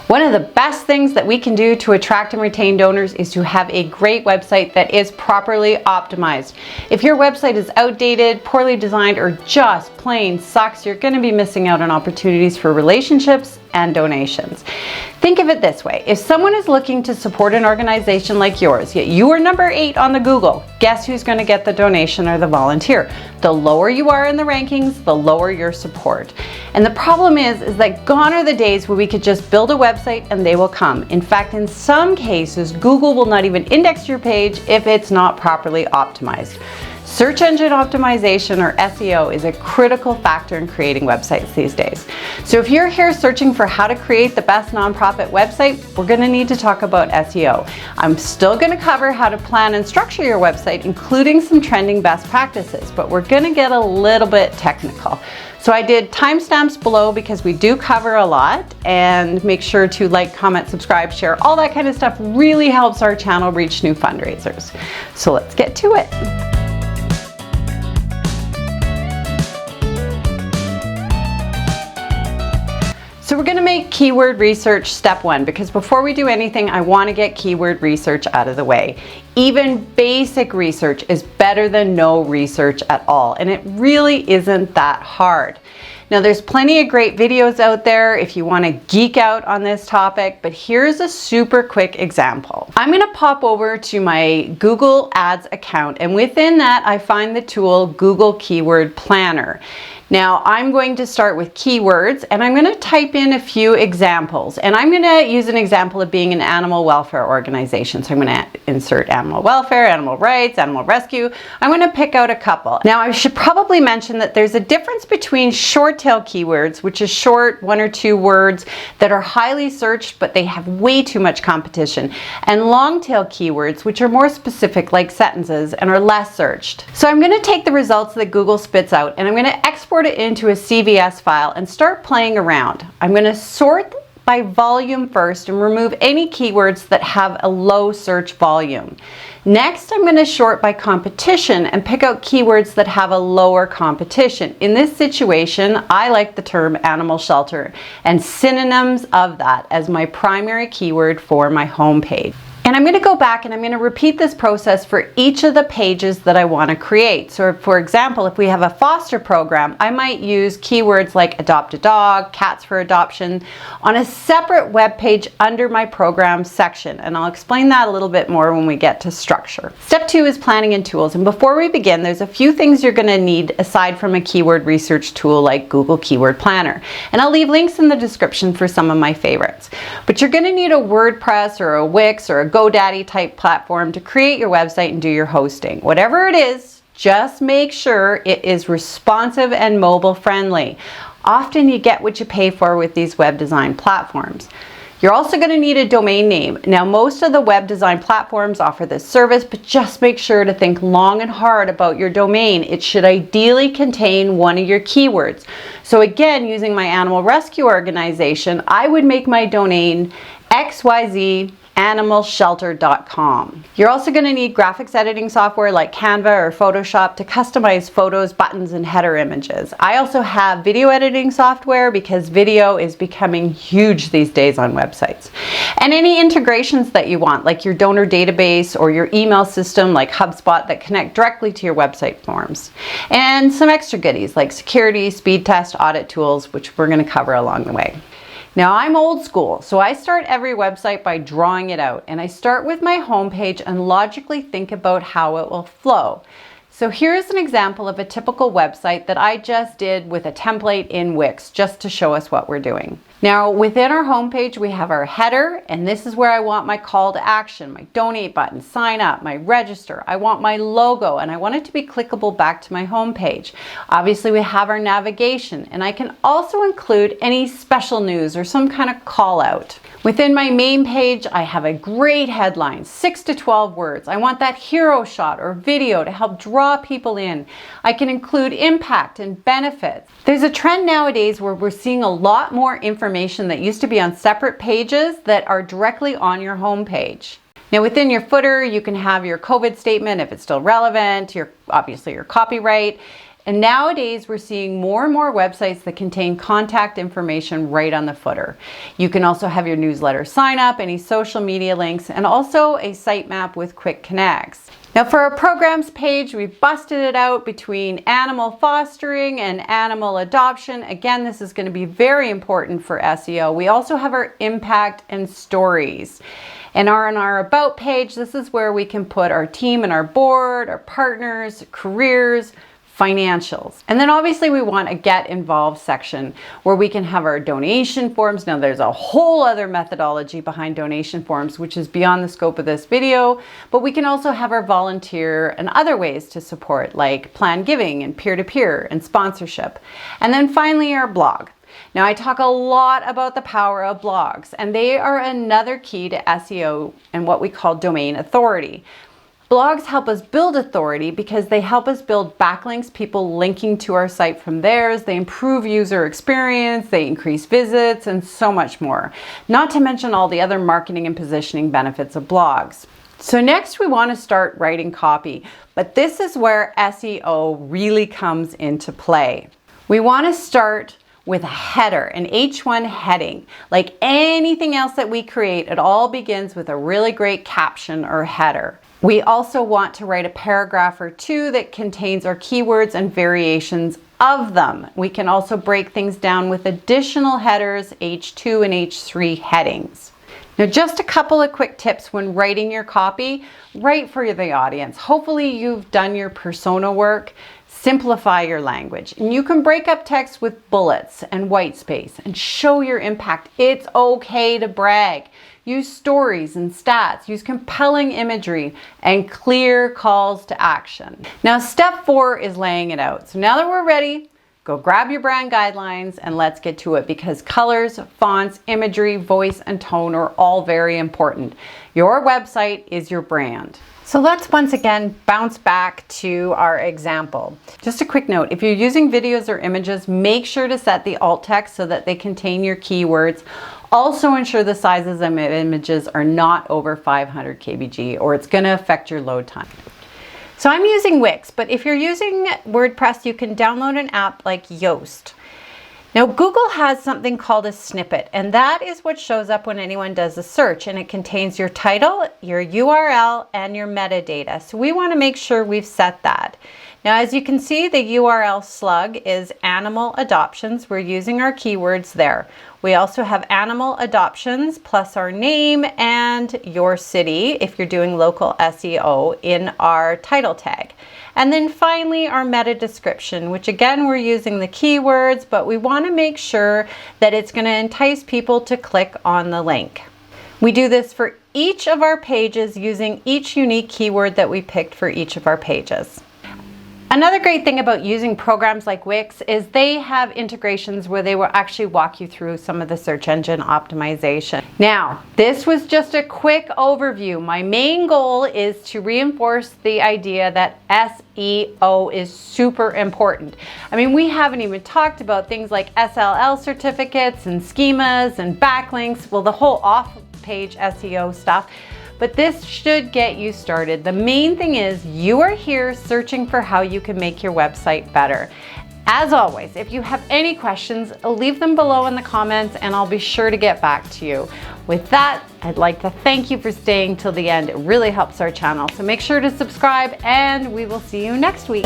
One of the best things that we can do to attract and retain donors is to have a great website that is properly optimized. If your website is outdated, poorly designed, or just plain sucks, you're going to be missing out on opportunities for relationships and donations. Think of it this way. If someone is looking to support an organization like yours, yet you are number 8 on the Google, guess who's going to get the donation or the volunteer? The lower you are in the rankings, the lower your support. And the problem is that gone are the days where we could just build a website and they will come. In fact, in some cases, Google will not even index your page if it's not properly optimized. Search engine optimization, or SEO, is a critical factor in creating websites these days. So if you're here searching for how to create the best nonprofit website, we're going to need to talk about SEO. I'm still going to cover how to plan and structure your website, including some trending best practices, but we're going to get a little bit technical. So I did timestamps below because we do cover a lot, and make sure to like, comment, subscribe, share, all that kind of stuff really helps our channel reach new fundraisers. So let's get to it. So we're going to make keyword research step 1, because before we do anything, I want to get keyword research out of the way. Even basic research is better than no research at all, and it really isn't that hard. Now, there's plenty of great videos out there if you want to geek out on this topic, but here's a super quick example. I'm going to pop over to my Google Ads account, and within that I find the tool Google Keyword Planner. Now, I'm going to start with keywords, and I'm going to type in a few examples, and I'm going to use an example of being an animal welfare organization. So I'm going to insert animal welfare, animal rights, animal rescue. I'm going to pick out a couple. Now, I should probably mention that there's a difference between short tail keywords, which is short 1 or 2 words that are highly searched, but they have way too much competition, and long tail keywords, which are more specific, like sentences, and are less searched. So I'm going to take the results that Google spits out, and I'm going to export it into a CVS file and start playing around. I'm going to sort by volume first and remove any keywords that have a low search volume. Next, I'm going to sort by competition and pick out keywords that have a lower competition. In this situation, I like the term animal shelter and synonyms of that as my primary keyword for my homepage. And I'm going to go back and I'm going to repeat this process for each of the pages that I want to create. So for example, if we have a foster program, I might use keywords like adopt a dog, cats for adoption on a separate web page under my program section. And I'll explain that a little bit more when we get to structure. Step 2 is planning and tools. And before we begin, there's a few things you're going to need aside from a keyword research tool like Google Keyword Planner. And I'll leave links in the description for some of my favorites. But you're going to need a WordPress or a Wix or a GoDaddy type platform to create your website and do your hosting. Whatever it is, just make sure it is responsive and mobile friendly. Often you get what you pay for with these web design platforms. You're also going to need a domain name. Now, most of the web design platforms offer this service, but just make sure to think long and hard about your domain. It should ideally contain one of your keywords. So again, using my animal rescue organization, I would make my domain xyzanimalshelter.com. You're also going to need graphics editing software like Canva or Photoshop to customize photos, buttons, and header images. I also have video editing software because video is becoming huge these days on websites. And any integrations that you want, like your donor database or your email system like HubSpot that connect directly to your website forms. And some extra goodies like security, speed test, audit tools, which we're going to cover along the way. Now, I'm old school, so I start every website by drawing it out, and I start with my homepage and logically think about how it will flow. So here's an example of a typical website that I just did with a template in Wix, just to show us what we're doing. Now, within our homepage, we have our header, and this is where I want my call to action, my donate button, sign up, my register. I want my logo, and I want it to be clickable back to my homepage. Obviously, we have our navigation, and I can also include any special news or some kind of call out. Within my main page, I have a great headline, 6 to 12 words. I want that hero shot or video to help draw people in. I can include impact and benefits. There's a trend nowadays where we're seeing a lot more information that used to be on separate pages that are directly on your homepage. Now, within your footer, you can have your COVID statement if it's still relevant, obviously your copyright. And nowadays we're seeing more and more websites that contain contact information right on the footer. You can also have your newsletter sign up, any social media links, and also a sitemap with quick connects. Now for our programs page, we've busted it out between animal fostering and animal adoption. Again, this is going to be very important for SEO. We also have our impact and stories. And on our about page, this is where we can put our team and our board, our partners, careers, financials. And then obviously we want a get involved section where we can have our donation forms. Now there's a whole other methodology behind donation forms, which is beyond the scope of this video, but we can also have our volunteer and other ways to support, like planned giving and peer-to-peer and sponsorship. And then finally our blog. Now I talk a lot about the power of blogs, and they are another key to SEO and what we call domain authority. Blogs help us build authority because they help us build backlinks, people linking to our site from theirs. They improve user experience, they increase visits, and so much more. Not to mention all the other marketing and positioning benefits of blogs. So next we want to start writing copy, but this is where SEO really comes into play. We want to start with a header, an H1 heading. Like anything else that we create, it all begins with a really great caption or header. We also want to write a paragraph or two that contains our keywords and variations of them. We can also break things down with additional headers, H2 and H3 headings. Now, just a couple of quick tips when writing your copy. Write for the audience. Hopefully you've done your persona work. Simplify your language. And you can break up text with bullets and white space and show your impact. It's okay to brag. Use stories and stats. Use compelling imagery and clear calls to action. Now, step 4 is laying it out. So now that we're ready, go grab your brand guidelines and let's get to it, because colors, fonts, imagery, voice, and tone are all very important. Your website is your brand. So let's once again bounce back to our example. Just a quick note, if you're using videos or images, make sure to set the alt text so that they contain your keywords. Also ensure the sizes of images are not over 500 kbg or it's going to affect your load time. So I'm using Wix, but if you're using WordPress, you can download an app like Yoast. Now, Google has something called a snippet, and that is what shows up when anyone does a search, and it contains your title, your URL, and your metadata. So we want to make sure we've set that. Now, as you can see, the URL slug is animal adoptions. We're using our keywords there. We also have animal adoptions plus our name and your city if you're doing local SEO in our title tag. And then finally our meta description, which again, we're using the keywords, but we want to make sure that it's going to entice people to click on the link. We do this for each of our pages using each unique keyword that we picked for each of our pages. Another great thing about using programs like Wix is they have integrations where they will actually walk you through some of the search engine optimization. Now, this was just a quick overview. My main goal is to reinforce the idea that SEO is super important. I mean, we haven't even talked about things like SLL certificates and schemas and backlinks, well, the whole off-page SEO stuff. But this should get you started. The main thing is you are here searching for how you can make your website better. As always, if you have any questions, leave them below in the comments and I'll be sure to get back to you. With that, I'd like to thank you for staying till the end. It really helps our channel. So make sure to subscribe and we will see you next week.